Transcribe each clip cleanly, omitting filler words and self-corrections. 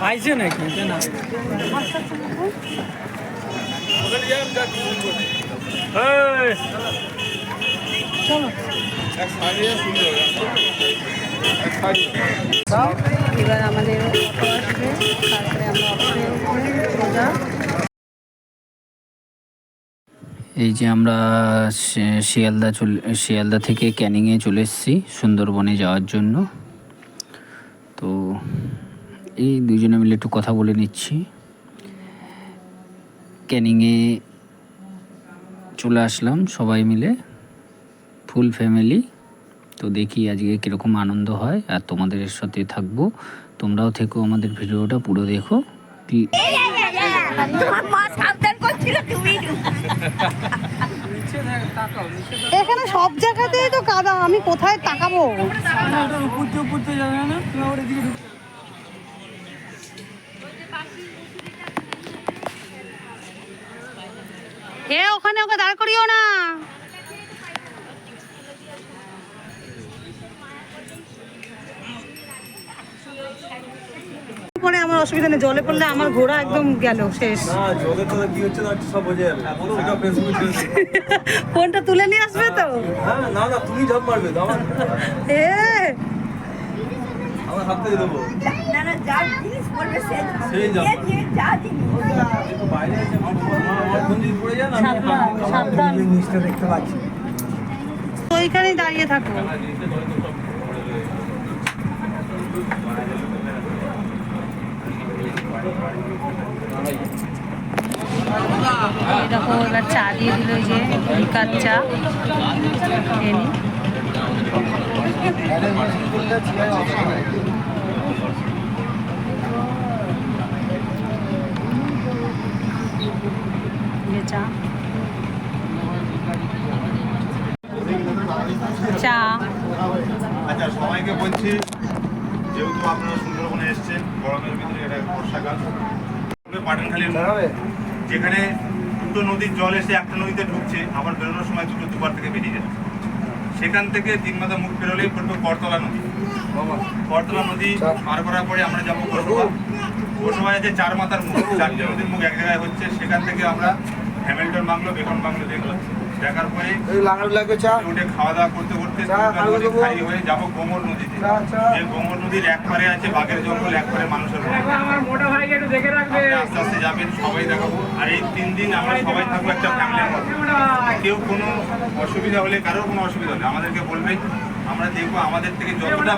আইছে নাকি না এবার আমাদের অটো আসবে, তারপরে আমরা অটোতে সোজা। এই যে আমরা শিয়ালদা থেকে ক্যানিংয়ে চলে এসেছি সুন্দরবনে যাওয়ার জন্য। তো এই দুজনে মিলে একটু কথা বলে নিচ্ছি। ক্যানিংয়ে চলে আসলাম সবাই মিলে, ফুল ফ্যামিলি। তো দেখি আজকে কীরকম আনন্দ হয়, আর তোমাদের সাথে থাকবো, তোমরাও থেকো, আমাদের ভিডিওটা পুরো দেখো। এখানে সব জায়গাতেই তো কাদা, আমি কোথায় তাকাবো? ওখানে ওকে দাঁড় করিও না। পরে আমার অসুবিধা নেই, জলে পড়লে আমার ঘোড়া একদম গেল শেষ। জলে তো কি হচ্ছে না সব বোঝা যাবে। ফোনটা তুলে নিয়ে আসবে তো? হ্যাঁ, না না তুমি ঝাঁপ মারবে তো আমার হাত থেকে দেবো। না না যা জিনিস বলবে সেই বাইরে আছে, আমার ফোন যদি পড়ে যায় না, সাবধান জিনিসটা দেখতে পাচ্ছি। ওইখানেই দাঁড়িয়ে থাকো। দেখো এবার চা দিয়ে দিল, এই যে লিকার চা। চা আচ্ছা, সবাইকে বলছি, যেহেতু আপনারা সুন্দরবনে এসেছেন গরমের ভিতরে, এটা বর্ষাকাল, পাঠানখালী যেখানে দুটো নদীর জল এসে একটা নদীতে ঢুকছে, আবার বেরোনোর সময় দুবার থেকে বেরিয়ে যাচ্ছে। সেখান থেকে 3 মাথা মুখ বেরোলেই পড়বে করতলা নদী। করতলা নদী পার করার পরে আমরা যাবো গোসবা। গোসবায় যে 4 মাথার মুখ, 4টে নদীর মুখ এক জায়গায় হচ্ছে, সেখান থেকে আমরা হ্যামিল্টন বাংলো, বেকন বাংলো দেখলাম। দেখার পরে উঠে খাওয়া দাওয়া করতে করতে খাই হয়ে যাবো গোমর নদীতে। যে গোমর নদীর এক পারে আছে বাঘের জঙ্গল, এক পারে মানুষের আস্তে আস্তে যাবেন, সবাই দেখাবো। আর এই 3 দিন আমরা সবাই থাকবো একটা ফ্যামিলির মতো। কেউ কোনো অসুবিধা হলে, কারোর কোনো অসুবিধা হলে আমাদেরকে বলবেন, আমরা দেখবো আমাদের থেকে যতটা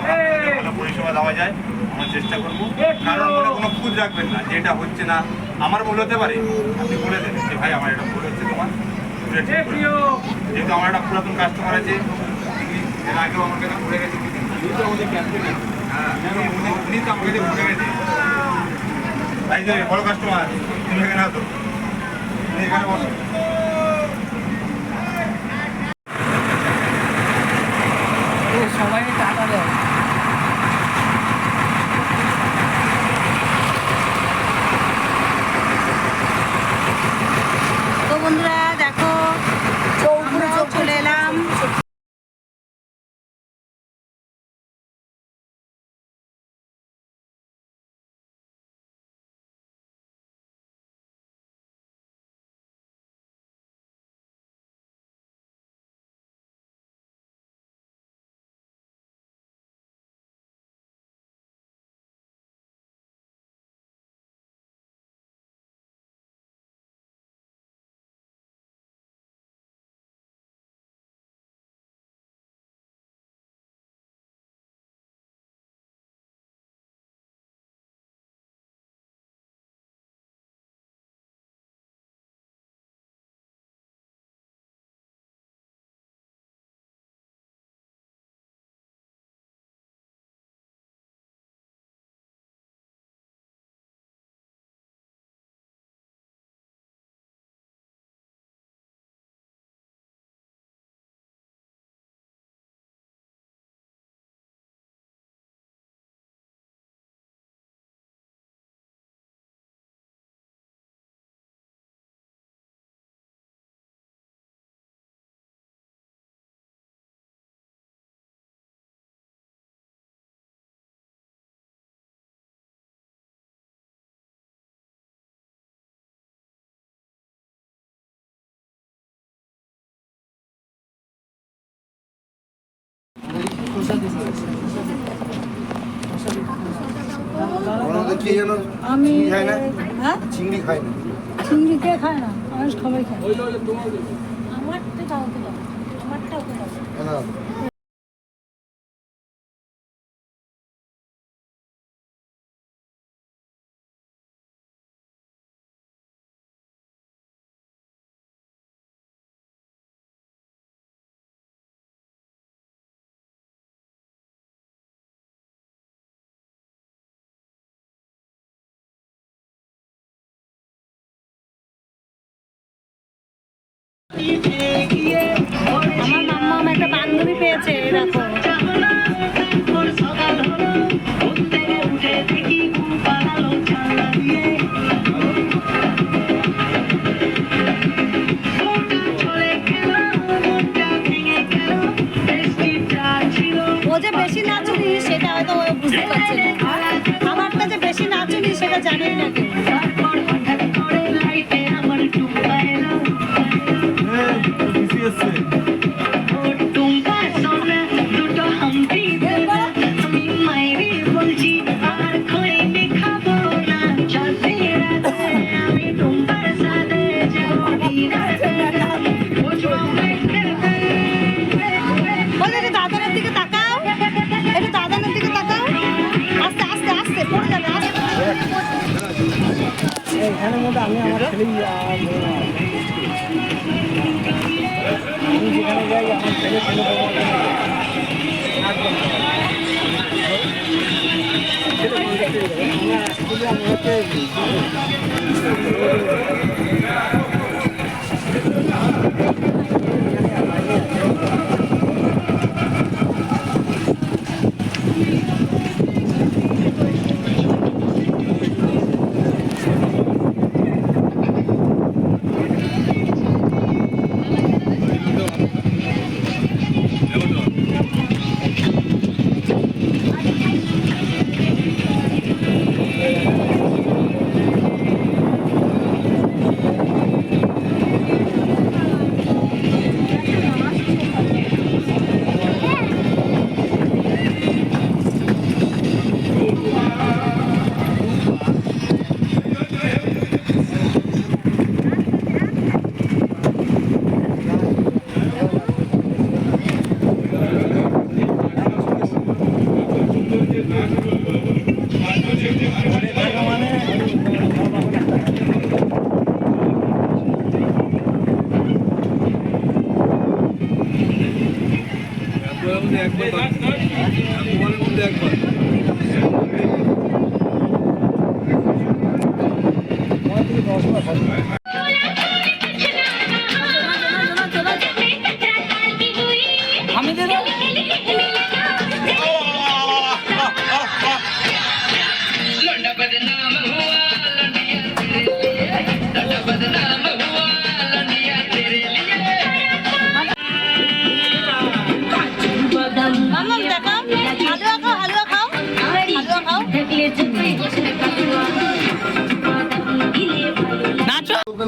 ভালো পরিষেবা দেওয়া যায় আমরা চেষ্টা করবো। কারোর মনে কোনো খুঁজ রাখবেন না, যেটা হচ্ছে না আমার ভুল হতে পারে, আপনি বলে দেবেন যে ভাই আমার এটা ভুল হচ্ছে, তোমার যেহেতু আমার একটা পুরাতন কাস্টমার আছে, এর আগেও আমার কাছে ঘুরে গেছে, হ্যাঁ উনি তো আমার কাছে ঘুরে গেছে, তাই যে বড় কাস্টমার, তুমি এখানে আসো, তুমি এখানে বসো। সবাই টাকা দেয়। তো বন্ধুরা দেখো, আমরাও চলে এলাম। আমাদের কি যেন আমি খায় না হ্যাঁ চিংড়ি খায় না চিংড়ি কে খায় না আমি সবাই খাই আমারটা দাও তো দাও আমারটা ওকে দাও না আমার মাম্মা আমার একটা বান্ধবী পেয়েছে দেখো ও যে বেশি নাচুনি সেটা হয়তো ও বুঝতে পারছে না আমারটা যে বেশি নাচুনি সেটা জানেই না কেউ দাদানের দিকে তাকাও একটু দাদানের দিকে তাকাও আস্তে আস্তে আস্তে পড়ে যাবে এখানের মধ্যে আমি আমার ছেলেই আমি যেখানে যাই আমার ছেলে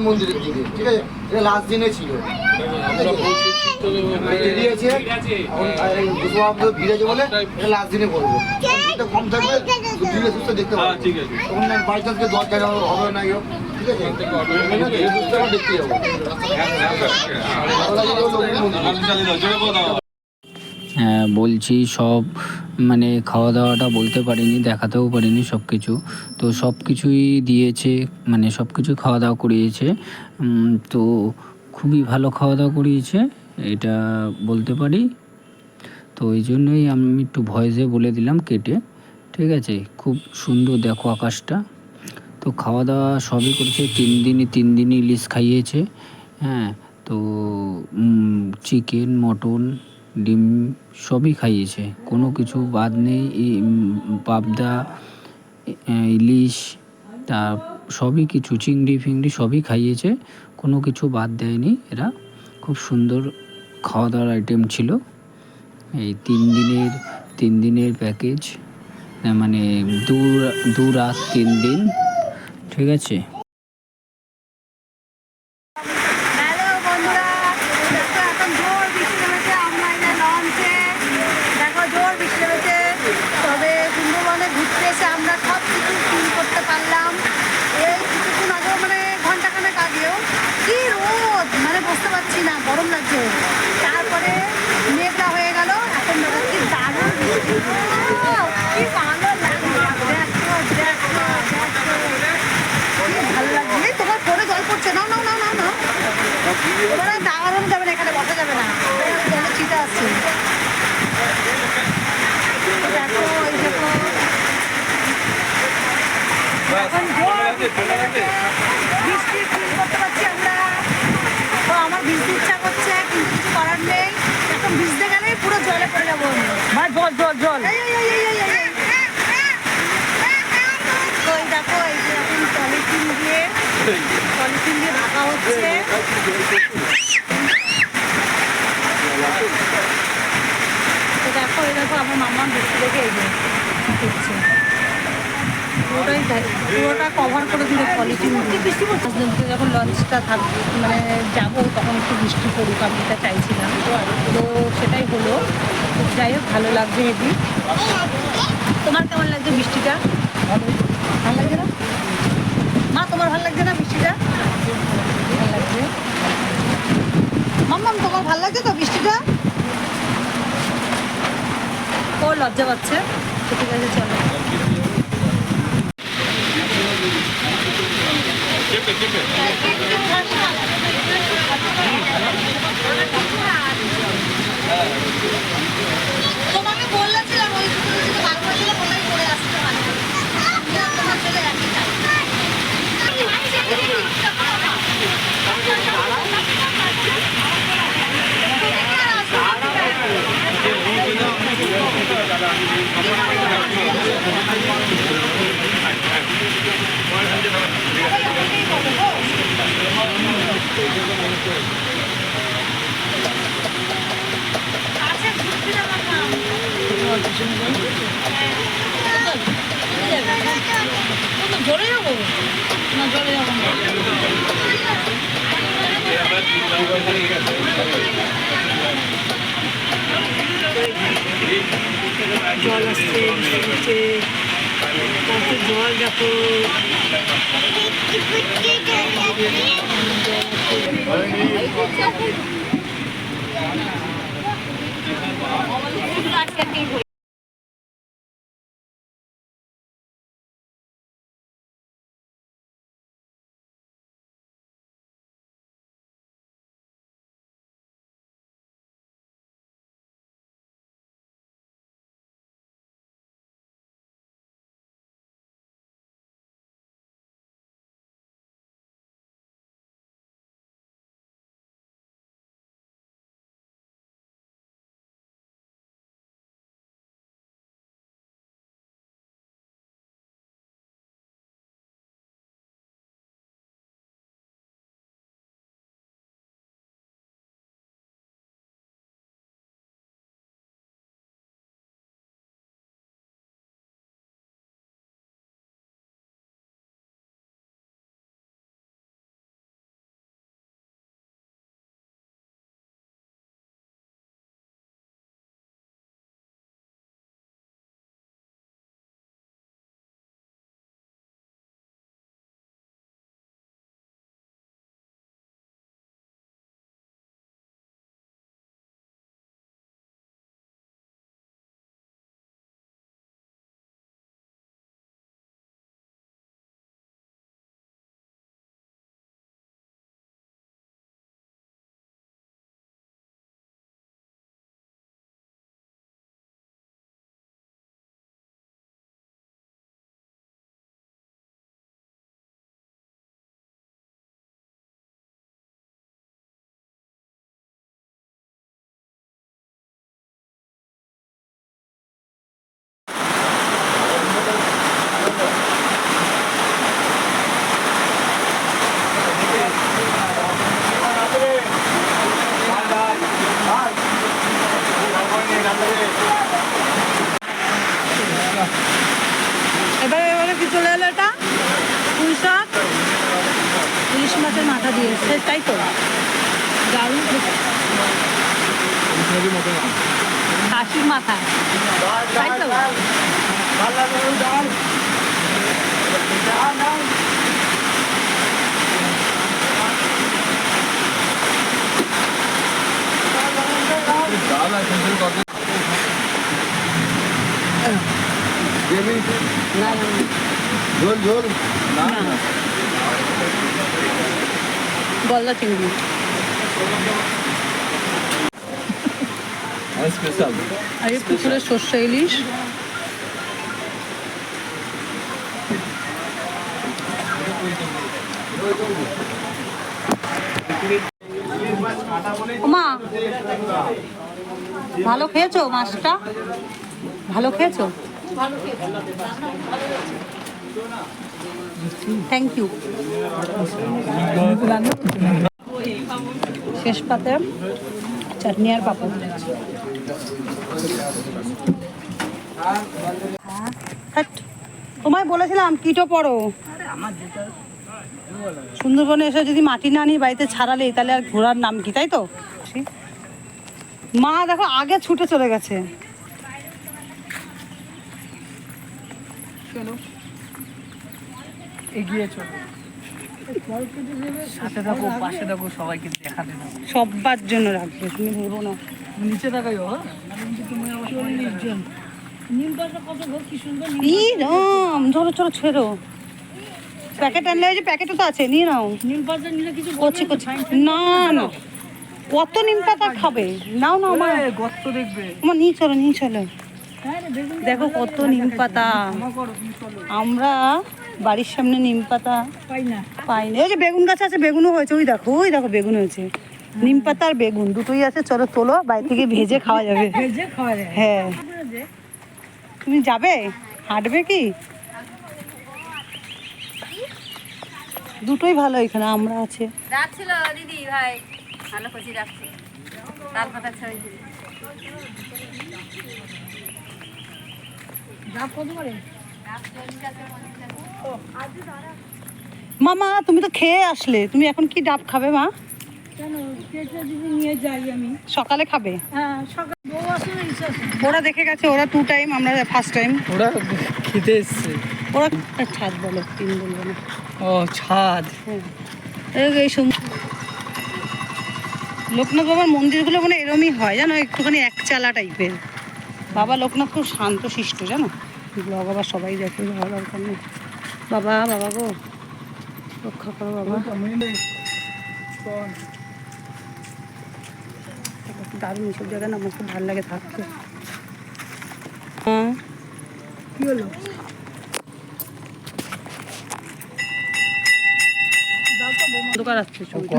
মন্দিরের দিকে ঠিক আছে এটা লাস্ট দিনে ছিল বেরিয়েছে ভিড়েছে বলে এটা লাস্ট দিনে করবো কম থাকবে ধীরে সুস্থ দেখতে পাবো তখন বাই চান্সকে দরকার হবে না কেউ ঠিক আছে দেখতে যাবো হ্যাঁ বলছি সব মানে খাওয়া দাওয়াটা বলতে পারিনি দেখাতেও পারিনি সব কিছু তো সব কিছুই দিয়েছে মানে সব কিছু খাওয়া দাওয়া করিয়েছে তো খুবই ভালো খাওয়া দাওয়া করিয়েছে এটা বলতে পারি তো এই জন্যই আমি একটু ভয়েসে বলে দিলাম কেটে ঠিক আছে খুব সুন্দর দেখো আকাশটা তো খাওয়া দাওয়া সবই করেছে 3 দিনই ইলিশ খাইয়েছে হ্যাঁ তো চিকেন মটন ডিম সবই খাইয়েছে কোনো কিছু বাদ নেই পাবদা ইলিশ তা সবই কিছু চিংড়ি ফিংড়ি সবই খাইয়েছে কোনো কিছু বাদ দেয়নি এরা খুব সুন্দর খাওয়া দাওয়ার আইটেম ছিল এই 3 দিনের প্যাকেজ মানে 2 রাত 3 দিন ঠিক আছে হ্যালো বন্ধুরা দেখো এখন জোর বৃষ্টি নেমেছে আমরা এই লঞ্চে দেখো জোর বেশি না, গরম লাগছে। তারপরে মেঘলা হয়ে গেল, এখন দেখো কি দারুণ বৃষ্টি। কি ভালো লাগছে, দেখো দেখো দেখো, কি ভালো লাগছে। এই তোমার পরে জল পড়ছে, নাও নাও নাও নাও নাও। এবার আর দাঁড়ানো যাবে না, এখানে বসা যাবে না, জলে ছিটে আসছে। দেখো এই দেখো, এখন বৃষ্টি ফিল করতে পারছি আমরা। তো আমার ভিজতে ইচ্ছা করছে, কিন্তু কিছু করার নেই। এখন ভিজতে গেলেই পুরো জলে পড়ে যাবো। ভাই জল জল জল। এই, এই, এই, এই, এই, এই। তো এই দেখো, এই যে এখন পলিথিন দিয়ে ঢাকা হচ্ছে। তো দেখো, এই দেখো আমার মামা বৃষ্টি দেখে এই যে করছে, পুরোটা কভার করে দিলে পলিথিন দিয়ে। বৃষ্টি পড়ছে যখন লঞ্চটা থাকবে, মানে যাবো, তখন একটু বৃষ্টি পড়ুক, আমি এটা চাইছিলাম। তো সেটাই হলো। যাই হোক, ভালো লাগছে হেবি। তোমার কেমন লাগছে বৃষ্টিটা? ভালো লাগছে না মা? তোমার ভালো লাগছে না বৃষ্টিটা? ভালো লাগছে। মাম্মাম, তোমার ভালো লাগছে তো বৃষ্টিটা? ও লজ্জা পাচ্ছে। ঠিক আছে, চলো। তোমাকে বলেছিলাম ওই দুটো বার করেছিলাম, ওটাই করে আসতে পারে। তোমার ছেলে একই চাই। জলে যাবো না, জলে যাবো না। জল আসছে, কত জল দেখো। এবারে কি চলে এলো এটা? পুঁই শাক, ইলিশ মাছের মাথা দিয়েছে, তাই তো? দারুণ, খাসির মাথা, তাই তো? ঝোল ঝোল গলদা চিংড়ি আর এই পুকুরের সর্ষে ইলিশ। মা ভালো খেয়েছো মাছটা? ভালো খেয়েছো? Thank you. শেষ পাতে চাটনি আর পাপড়। তোমায় বলেছিলাম কিটো পড়ো। সুন্দরবনে এসে যদি মাটি না নিয়ে বাড়িতে ছাড়ালে তাহলে আর ঘোরার নাম কি, তাই তো? মা দেখো আগে ছুটে চলে গেছে। চলো এগিয়ে চলো, সাথে থাকো পাশে থাকো, সবাইকে দেখাতে থাকো, সবার জন্য রাখবে, তুমি ভেবো না। নিচে তাকাই চলো চলো ছেড়ো। প্যাকেট আনলে ওই যে প্যাকেটও তো আছে, নিয়ে নাও। নিম পাতা নিলে কিছু করছি না না, কত নিম পাতা খাবে? নাও না আমার গর্ত দেখবে, আমার নিয়ে চলো নিয়ে চলো। দেখো কত নিম পাতা, আমরা বাড়ির সামনে নিম পাতা পাই না। ওই যে বেগুন গাছ আছে, বেগুনও হয়েছে, ওই দেখো বেগুন হয়েছে। নিম পাতা আর বেগুন দুটোই আছে, চলো তোলো, বাড়ি থেকে ভেজে খাওয়া যাবে। হ্যাঁ তুমি যাবে, হাঁটবে কি? দুটোই ভালো, এখানে আমরা আছে। রাখছিল দিদি ভাই, ভালো খুশি রাখছি, তাল পাতা ছড়ি দিদি। মামা তুমি তো খেয়ে আসলে, তুমি এখন কি ডাব খাবে মা? নিয়ে যাই আমি সকালে খাবে? হ্যাঁ সকাল বউ আসে না, ইচ্ছা আছে। ওরা দেখে গেছে, ওরা 2 টাইম, আমরা ফার্স্ট টাইম। ওরা খেতে এসছে। ওরা ছাদ বলে, 3 বলবো না। ও ছাদ। এই লোকনাথ বাবার মন্দিরগুলো মানে এরমই হয় জানো, একটুখানি একচালা টাইপের। বাবা লোকনাথ খুব শান্ত শিষ্ট জানো, ব্লগ আবার সবাই দেখে, ভালো দরকার নেই। বাবা বাবা গো রক্ষা করো বাবা। দারুণ এইসব জায়গায় না, আমার খুব ভালো লাগে থাকতে। হ্যাঁ কি হলো?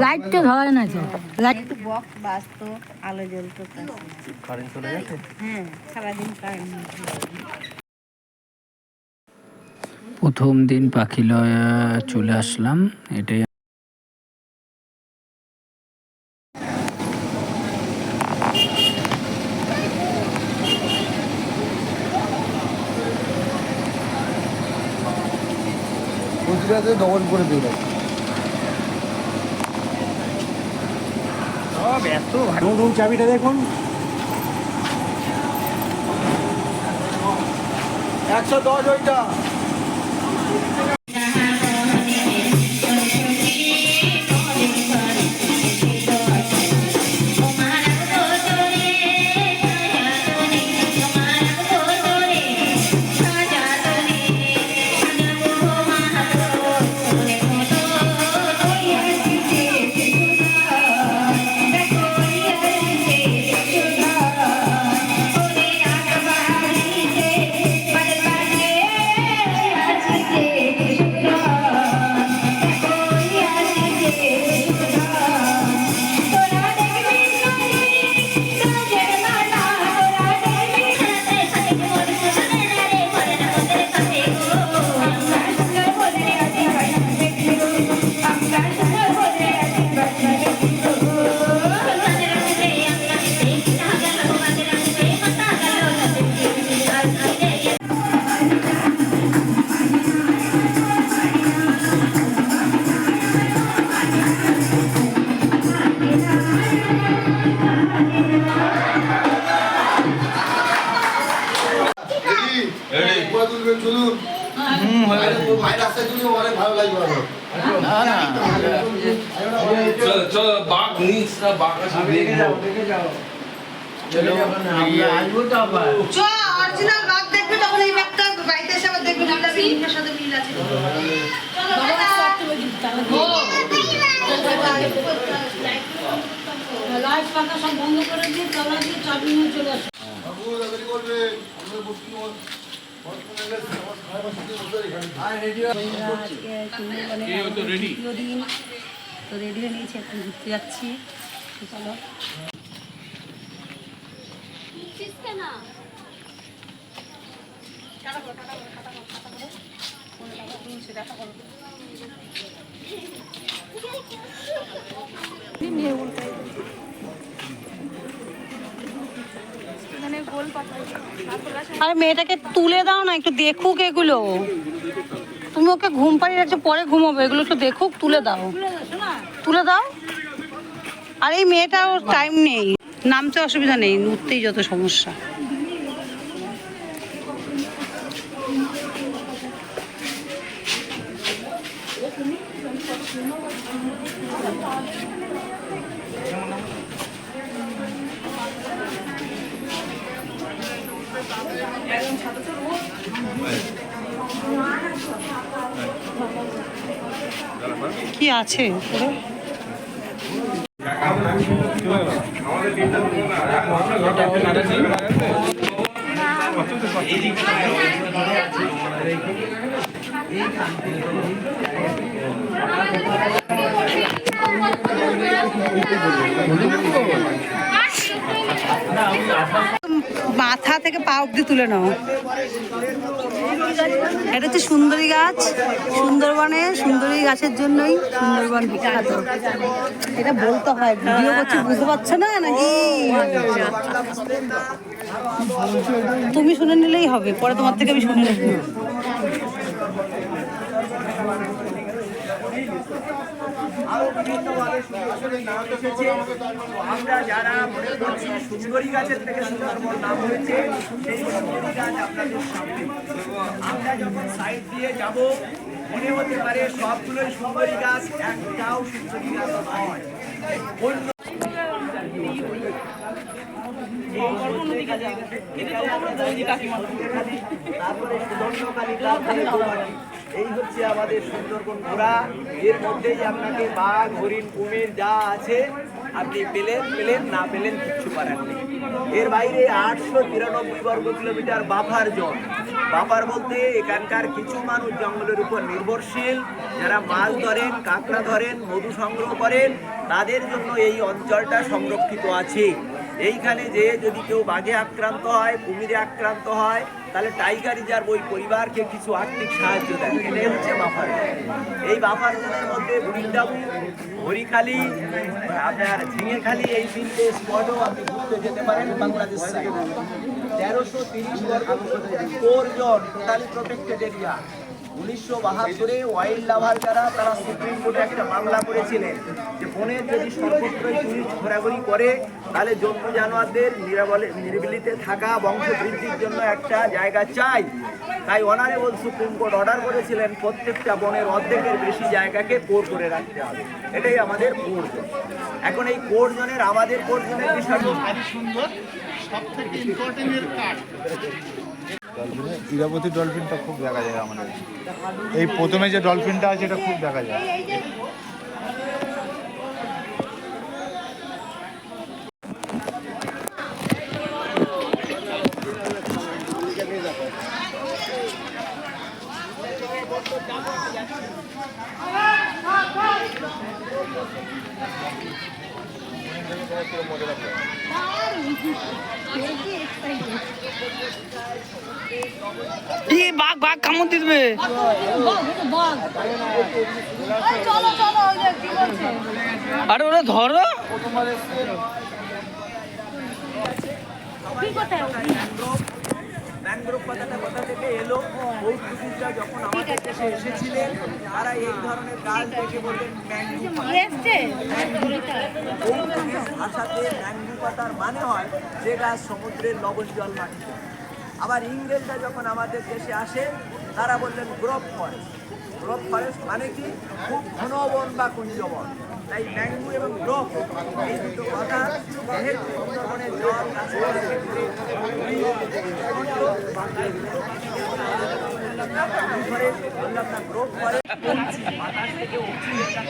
লাইট তো ধরে না, লাইট বক্স বাজতো, আলো জ্বলতো, কারেন্ট চলে গেছে। হ্যাঁ সারাদিন কারেন্ট। প্রথম দিন পাখিলয়া চলে আসলাম, এটাই ডবল করে দিয়ে দেয়। চাবিটা দেখুন, 110 ওইটা। অরিজিনাল বাঘ দেখবে তখন এই বাঘটা বাড়িতে এসে আবার দেখবে মিল আছে, ইংরেজের সাথে মিল আছে। লাইট পাখা সব বন্ধ করে দিয়ে তলা দিয়ে চাবি নিয়ে চলে আসে। তো রেডি হয়ে নিয়েছি, এখন ঘুরতে যাচ্ছি। চলো আরে মেয়েটাকে তুলে দাও না, একটু দেখুক এগুলো। তুমি ওকে ঘুম পাড়িয়ে রাখছো, পরে ঘুমাবে, এগুলো একটু দেখুক, তুলে দাও, তুলে দাও। আর এই মেয়েটা ওর টাইম নেই, নামতে অসুবিধা নেই, উঠতেই যত সমস্যা। কি আছে উপরে? মাথা থেকে পা অব্দি তুলে নাও। এটা হচ্ছে সুন্দরী গাছ, সুন্দরবনে সুন্দরী গাছের জন্যই সুন্দরবন বিখ্যাত। এটা বলতে হয়, ভিডিও করছি বুঝতে পারছো না নাকি? তুমি শুনে নিলেই হবে, পরে তোমার থেকে আমি শুনে নেব। আমরা যারা মনে করছি সুন্দরী গাছের থেকে সুন্দরবন নাম হয়েছে, সেই সুন্দরী গাছ আপনাদের সামনে। আমরা যখন সাইড দিয়ে যাব মনে হতে পারে সবগুলোই সুন্দরী গাছ, একটাও সুন্দরী গাছ নয়। তারপরে সুদর্শকালী, এই হচ্ছে আমাদের সুন্দরবন ঘোরা। এর মধ্যেই আপনাকে বাঘ, হরিণ, কুমির যা আছে আপনি পেলেন, না পেলেন কিচ্ছু করার নেই। এর বাইরে 893 বর্গ কিলোমিটার বাফার জোন। বাফার বলতে এখানকার কিছু মানুষ জঙ্গলের উপর নির্ভরশীল, যারা মাছ ধরেন, কাঁকড়া ধরেন, মধু সংগ্রহ করেন, তাদের জন্য এই অঞ্চলটা সংরক্ষিত আছে। এইখানে যে যদি কেউ বাঘে আক্রান্ত হয়, কুমিরে আক্রান্ত হয়, তাহলে টাইগার রিজার্ভ ওই পরিবারকে কিছু আর্থিক সাহায্য দেয়। এটাই হচ্ছে বাফার জোন। এই বাফার জোনের মধ্যে বুড়িটাবু, হরিখালি, আপনার ঝিঙেখালি, এই 3টে স্পটও আপনি ঘুরতে যেতে পারেন বাংলাদেশ সাইড। 1330 বর্গ core zone, totally protected area. 1972-এ ওয়াইল্ড লাভার যারা, তারা সুপ্রিম কোর্টে একটা মামলা করেছিলেন যে বনের যদি সর্বত্রই টুরিস্ট ঘোরাঘুরি করে, তাহলে জন্তু জানোয়ারদের নিরিবিলিতে থাকা, বংশবৃদ্ধির জন্য একটা জায়গা চাই। তাই অনারেবল সুপ্রিম কোর্ট অর্ডার করেছিলেন প্রত্যেকটা বনের অর্ধেকের বেশি জায়গাকে কোর করে রাখতে হবে। এটাই আমাদের কোর জোন। এখন এই কোর জোনের, আমাদের কোর জোনের বিষয়টা সুন্দর, সবথেকে ইম্পর্টেন্ট এর কাঠ। ইরাবতী ডলফিনটা খুব দেখা যায় আমাদের। এই প্রথমে যে ডলফিনটা আছে এটা খুব দেখা যায়। বাঘ বাঘ কামড় দিবে। আরে ওরা ধরো। ম্যানগ্রোভ কথাটা কোথা থেকে এলো? পর্তুগিজরা যখন আমাদের দেশে এসেছিলেন, তারা এই ধরনের গাছ দেখে বললেন ম্যানগ্রোভ। পর্তুগিজ ভাষাতে ম্যানগ্রোভ পাতার মানে হয় যে গাছ সমুদ্রের লবণ জল মাটিতে। আবার ইংরেজরা যখন আমাদের দেশে আসে, তারা বললেন গ্রোভ ফরেস্ট। গ্রোভ ফরেস্ট মানে কি? খুব ঘন বন বা কুঞ্জবন। তাই ম্যাঙ্গো এবং ব্রক এই দুটো কথা যেহেতু সুন্দরবনের জল গাছপালার ক্ষেত্রে বাতাস থেকে অক্সিজেনটা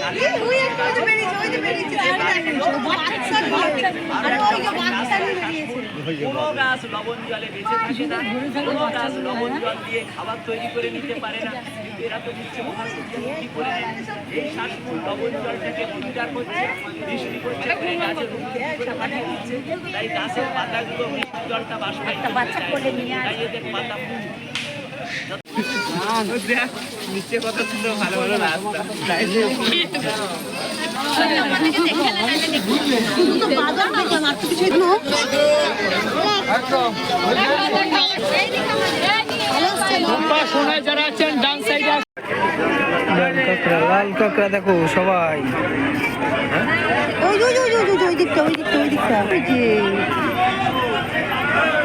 কোনো গাছ লবণ জলে বেঁচে থাকে না, কোনো গাছ লবণ জল দিয়ে খাবার তৈরি করে নিতে পারে না। এরা তো নিচ্ছে মহাসূর্যের কি করে এই শ্বাসমূল লবণ জলটাকে ফিল্টার করছে, বৃষ্টি করছে, করে গাছের মুখে করে পাঠিয়ে দিচ্ছে। তাই গাছের পাতাগুলো বৃষ্টির জলটা বাষ্পায়িত তাই এদের পাতা নিচে কথা ছিল ভালো ভালো রাস্তা যারা আছেন ডান সাইডে লাল কাঁকড়া দেখো সবাই।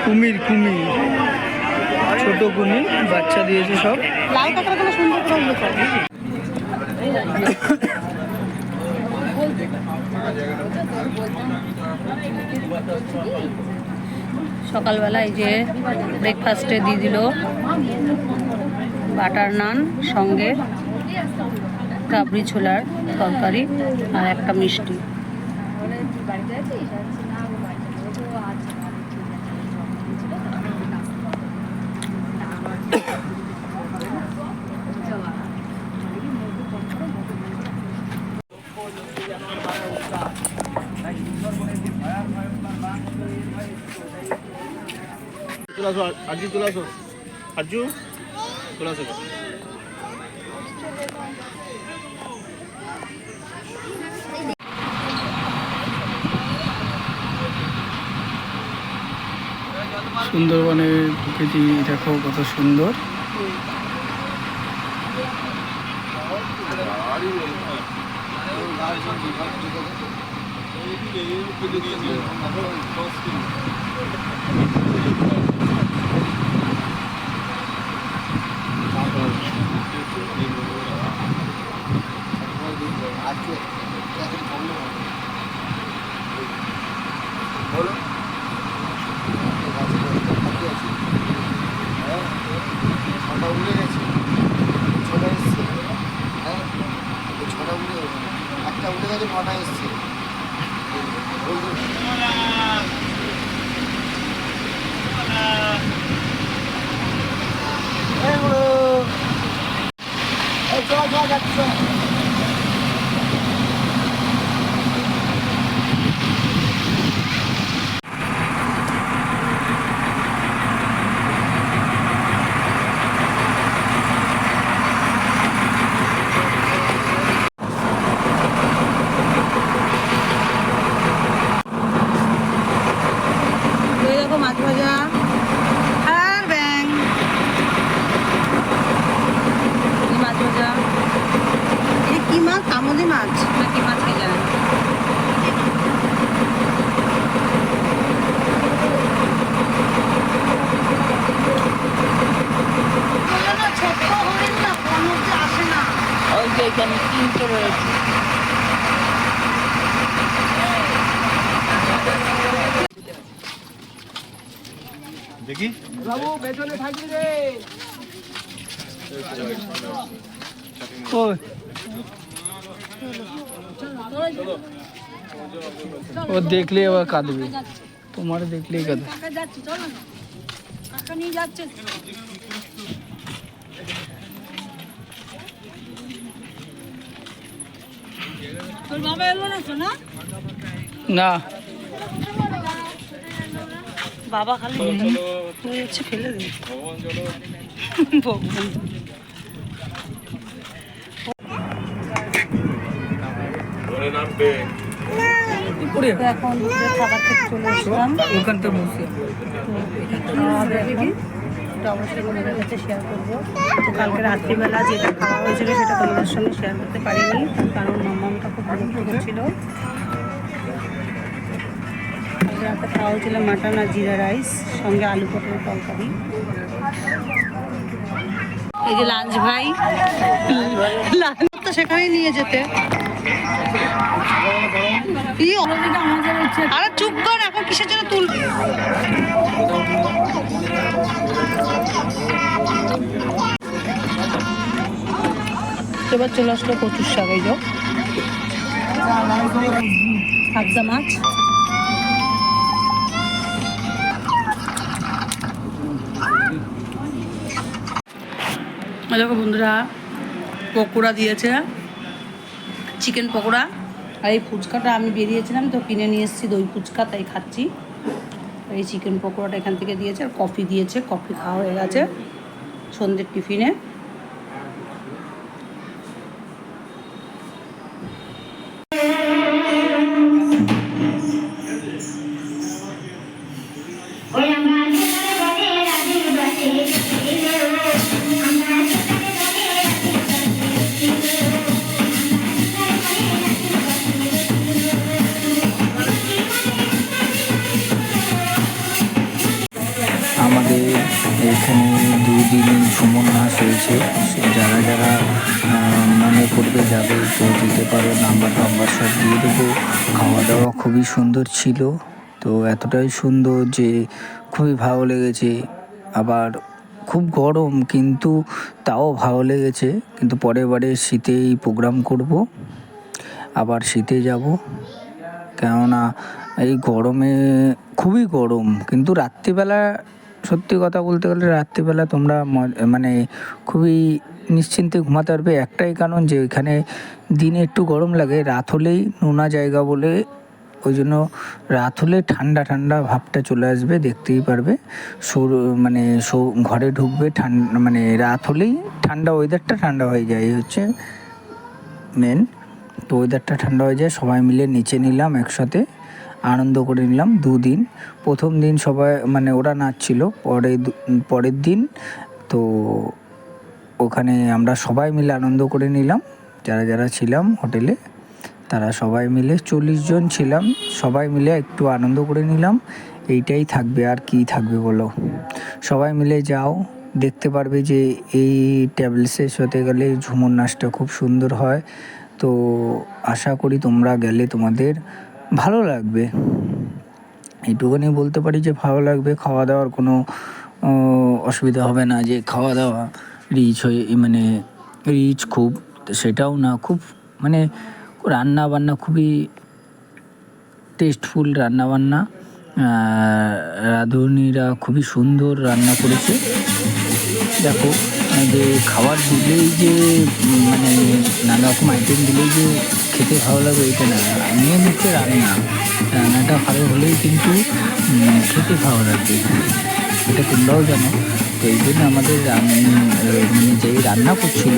কুমির কুমির ছোট কুমির বাচ্চা দিয়েছে সব। লাল কাঁকড়াগুলো সুন্দর করে উল্লেখ করে। সকালবেলা এই যে ব্রেকফাস্টে দিয়ে দিল বাটার নান, সঙ্গে কাবলি ছোলার তরকারি আর একটা মিষ্টি। আরজু চলে আসো, আরজু চলে আসো। সুন্দরবনের প্রকৃতি দেখো কত সুন্দর। ছটা উড়ে গেছে, ছটা এসছে, হ্যাঁ ছটা উড়ে একটা উড়ে গেছে, নটা এসছে। যাচ্ছ মাছ ভাজা আর ব্যাং মাছ ভাজা। এই কি মাছ? কামদি মাছ না কি মাছ কে জানে। আসে না ওই যে এখানে তিনটে রয়েছে। দেখি বাবু পেছনে থাকবি রে। ও দেখলে আবার কাঁদবে, তোমার দেখলেই কাঁদবে। তোর বাবা এলো না তো? না বাবা খালি তুই হচ্ছে ফেলে দে। ভগবান এখন খাবার থেকে চলে আসলাম। ওখান থেকে বসে এটা অবশ্যই তোমাদের কাছে শেয়ার করবো। তো কালকে রাত্রিবেলা যেটা খাওয়া হয়েছিল সেটা তোমাদের সঙ্গে শেয়ার করতে পারিনি, কারণ মামামটা খুব বিরক্ত করছিল। রাতে খাওয়া হয়েছিল মাটন আর জিরা রাইস, সঙ্গে আলু পটলের তরকারি। এই যে লাঞ্চ ভাই, লাঞ্চ তো সেখানেই নিয়ে যেতে। আরে চুপ কর, এখন কিসের জন্য তুল। এবার চলে আসলো কচুর শাক, এই যো পাবদা মাছ। দেখো বন্ধুরা, পকোড়া দিয়েছে, চিকেন পকোড়া। আর এই ফুচকাটা আমি বেরিয়েছিলাম তো কিনে নিয়ে এসেছি দই ফুচকা, তাই খাচ্ছি। আর এই চিকেন পকোড়াটা এখান থেকে দিয়েছে, আর কফি দিয়েছে, কফি খাওয়া হয়ে গেছে সন্ধ্যের টিফিনে। আমাদের এখানে 2 দিন ঝুমুর নাচ হয়েছে। যারা যারা মনে করবে যাবে তো যেতে পারো, নাম্বার সব দিয়ে দেবো। খাওয়া দাওয়া খুবই সুন্দর ছিল, তো এতটাই সুন্দর যে খুবই ভালো লেগেছে। আবার খুব গরম, কিন্তু তাও ভালো লেগেছে। কিন্তু পরের বারে শীতেই প্রোগ্রাম করব, আবার শীতে যাব। কেননা এই গরমে খুবই গরম, কিন্তু রাত্রিবেলা সত্যি কথা বলতে গেলে রাত্রিবেলা তোমরা মানে খুবই নিশ্চিন্তে ঘুমাতে পারবে। একটাই কারণ যে এখানে দিনে একটু গরম লাগে, রাত হলেই নোনা জায়গা বলে ওই জন্য রাত হলে ঠান্ডা ঠান্ডা ভাবটা চলে আসবে, দেখতেই পারবে। মানে ঘরে ঢুকবে ঠান্ডা, মানে রাত হলেই ঠান্ডা, ওয়েদারটা ঠান্ডা হয়ে যায়, এই হচ্ছে মেন। তো ওয়েদারটা ঠান্ডা হয়ে যায়, সবাই মিলে নিচে নিলাম, একসাথে আনন্দ করে নিলাম 2 দিন। প্রথম দিন সবাই মানে ওরা নাচছিল, পরের দিন তো ওখানে আমরা সবাই মিলে আনন্দ করে নিলাম। যারা যারা ছিলাম হোটেলে তারা সবাই মিলে 40 জন ছিলাম, সবাই মিলে একটু আনন্দ করে নিলাম। এইটাই থাকবে, আর কি থাকবে বলো। সবাই মিলে যাও, দেখতে পারবে যে এই ট্রাভেলসের সাথে গেলে ঝুমুর নাচটা খুব সুন্দর হয়। তো আশা করি তোমরা গেলে তোমাদের ভালো লাগবে। এইটুকুনি বলতে পারি যে ভালো লাগবে। খাওয়া দাওয়ার কোনো অসুবিধা হবে না, যে খাওয়া দাওয়া মানে রিচ খুব, সেটাও না। খুব মানে রান্না বান্না খুবই টেস্টফুল রান্না বান্না। রাঁধুনিরা খুবই সুন্দর রান্না করেছে। দেখো যে খাবার দিলেই যে মানে নানা রকম আইটেম দিলেই যে খেতে ভালো লাগবে এটা না, মেন হচ্ছে রান্নাটা ভালো হলেই কিন্তু খেতে ভালো লাগবে, এটা তোমরাও জানো। তো এই জন্য আমাদের মানে যেই রান্না করছিল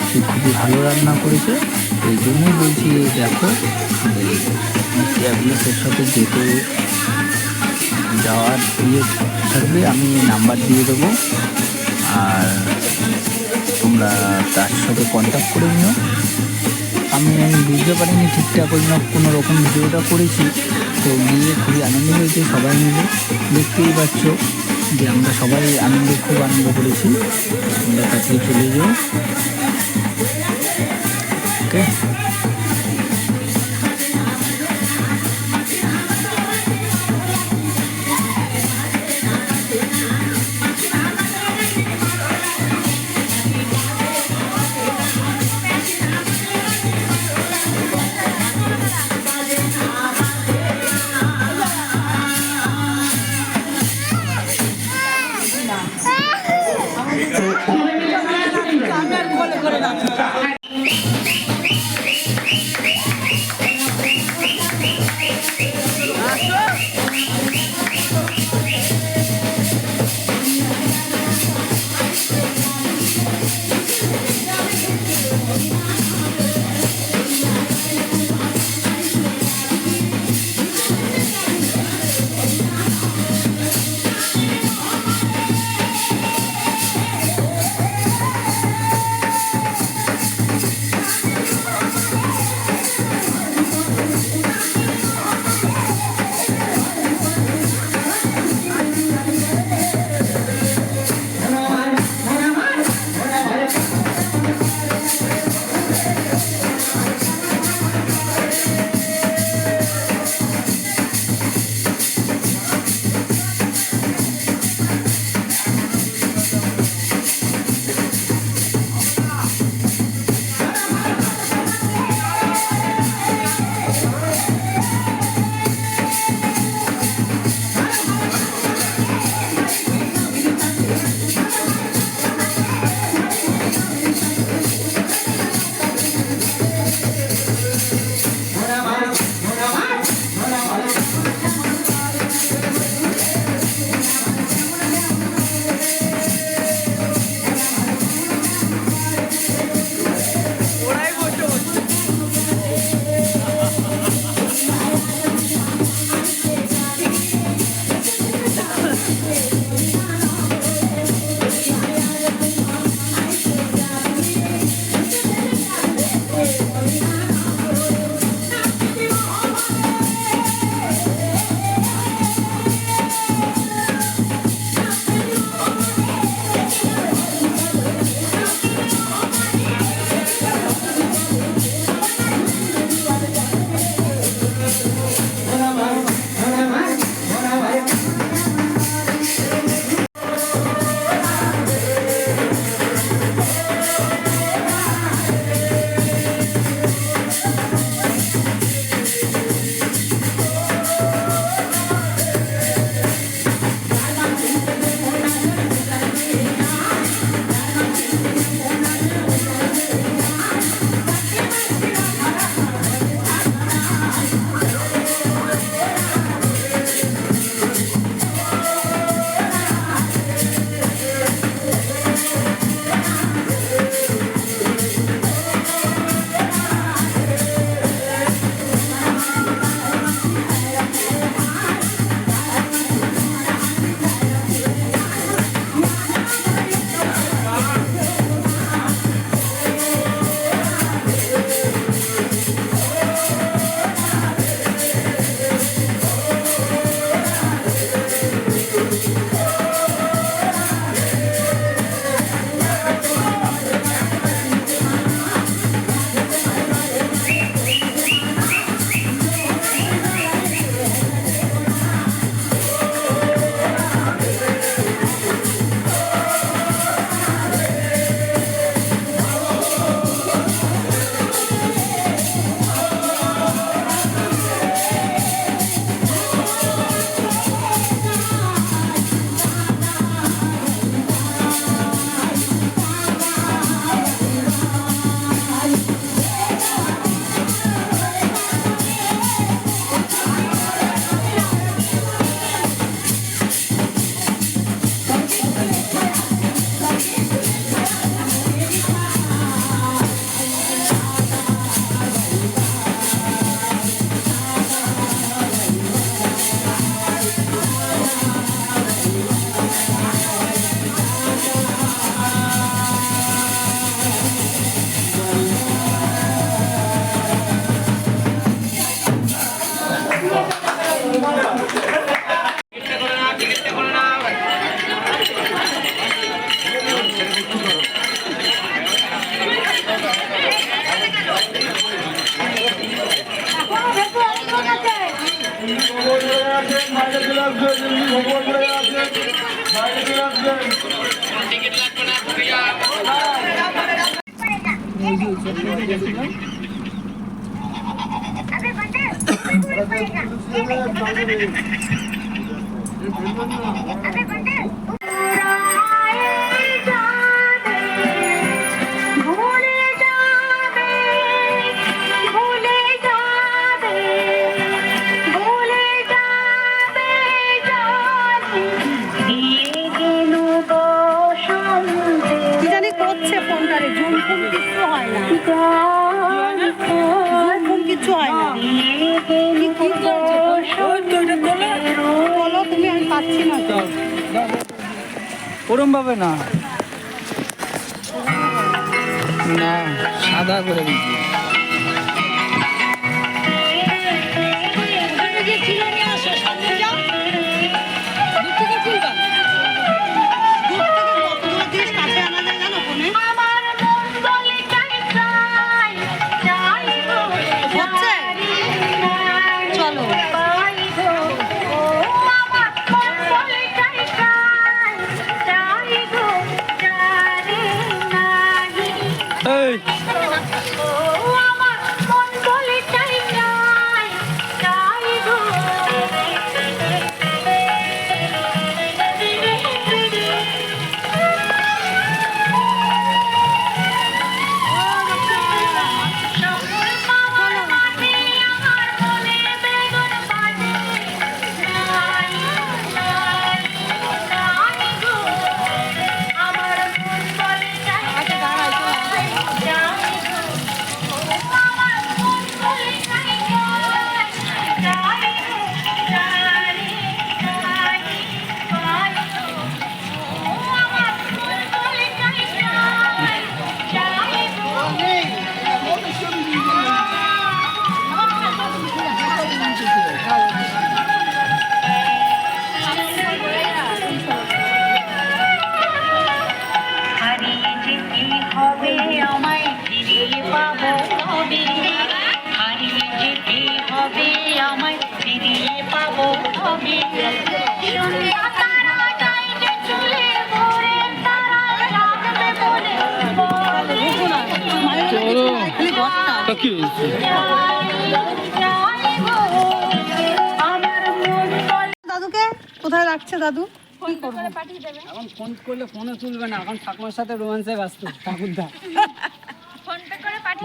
সে খুবই ভালো রান্না করেছে। এই জন্যই বলছি, দেখো ট্রাভেলার্সের সাথে যেতে যাওয়ার থাকবে, আমি নাম্বার দিয়ে দেবো, আর তোমরা তার সাথে কন্ট্যাক্ট করে নিও। আমি বুঝতে পারিনি ঠিকঠাক ওই কোনো রকম ভিডিওটা করেছি, তো গিয়ে খুবই আনন্দ হয়েছে। সবাই মিলে দেখতেই পাচ্ছ যে আমরা সবাই খুব আনন্দ করেছি। তোমরা তাড়াতাড়ি চলে যাও, ওকে। কি জানি করছে ফোনটারে, জুম ফোন কিচ্ছু হয় না, জুম ফোন কিচ্ছু হয় না। কি করছো? বলো তুমি, আমি পাচ্ছি না তো। ওরম ভাবে না, না সাদা করে দিচ্ছি। দাদুকে কোথায় রাখছে দাদু? কি করবো? এখন ফোন করলে ফোনে তুলবে না, এখন ঠাকুমার সাথে রোমান্সে ব্যস্ত ঠাকুরদা।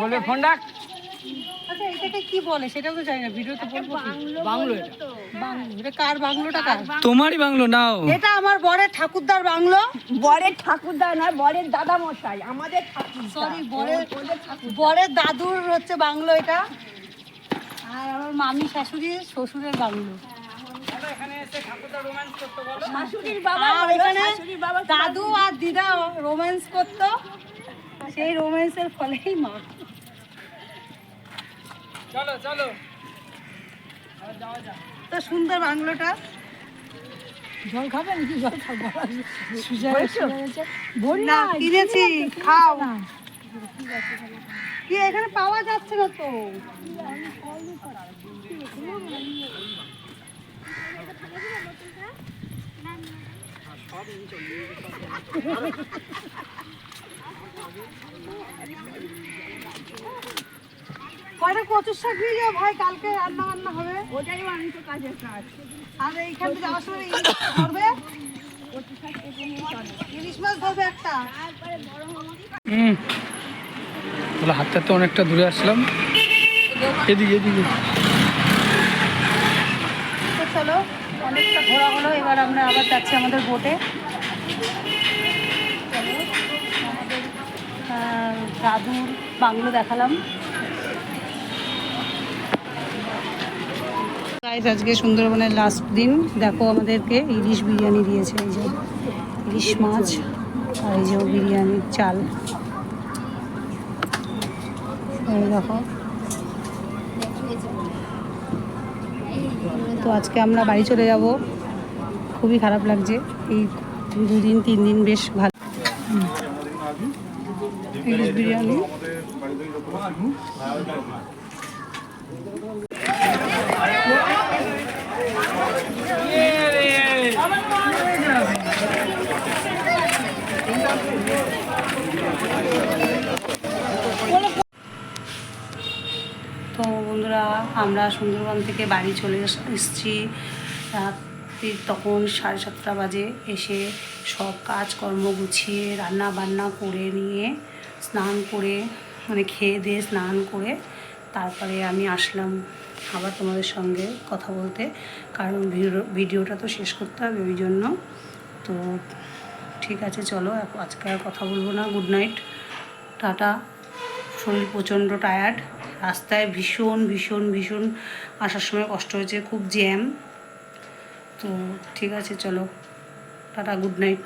বলবে ফোন ডাক। আচ্ছা এটাকে কি বলে সেটাও তো জানি না, ভিডিওতে বলবো কি? বাংলো এটা। বাংলো, এটা কার বাংলোটা কার? তোমারই বাংলো নাও। এটা আমার বরের ঠাকুরদার বাংলো। বরের ঠাকুরদা নয়, বরের দাদা মশাই, আমাদের ঠাকুরদা। সরি, বরের দাদুর হচ্ছে বাংলো এটা, আর আমার মামি শাশুড়ি শ্বশুরের বাংলো। শাশুড়ির বাবা, আর এখানে শাশুড়ির বাবা দাদু আর দিদা রোম্যান্স করতো, সেই রোম্যান্সের ফলেই মা। চলো চলো। তো সুন্দর বাংলোটা। জল খাবে নাকি? জল খাবো না কিনেছি, খাও। কি এখানে পাওয়া যাচ্ছে না তো? কয়টা কচুর শাক নিয়ে যাও ভাই, কালকে রান্না বান্না হবে। ওটাই আমি তো কাজের কাজ। আর এইখান থেকে যাওয়ার সময় ইলিশ ধরবে, ইলিশ মাছ ধরবে একটা। তাহলে হাতটা তো অনেকটা দূরে আসলাম, এদিকে এদিকে। তো চলো, অনেকটা ঘোরা হলো, এবার আমরা আবার যাচ্ছি আমাদের বোটে। দাদুর বাংলো দেখালাম। গাইস আজকে সুন্দরবনের লাস্ট দিন, দেখো আমাদেরকে ইলিশ বিরিয়ানি দিয়েছে, এই যে ইলিশ মাছ আর এই যে বিরিয়ানির চাল, এই দেখো। তো আজকে আমরা বাড়ি চলে যাব, খুবই খারাপ লাগছে, এই 2 দিন 3 দিন বেশ ভালো। ইলিশ বিরিয়ানি আমরা সুন্দরবন থেকে বাড়ি চলে এসেছি রাত্রি তখন 7:30 বাজে। এসে সব কাজকর্ম গুছিয়ে রান্না বান্না করে নিয়ে স্নান করে মানে খেয়ে দিয়ে স্নান করে তারপরে আমি আসলাম আবার তোমাদের সঙ্গে কথা বলতে, কারণ ভিডিওটা তো শেষ করতে হবে ওই জন্য। তো ঠিক আছে, চলো আজকে আর কথা বলবো না। Good night, tata. শরীর প্রচণ্ড টায়ার্ড, রাস্তায় ভীষণ ভীষণ ভীষণ আসার সময় কষ্ট হয়েছে, খুব জ্যাম। তো ঠিক আছে, চলো টাটা, গুড নাইট।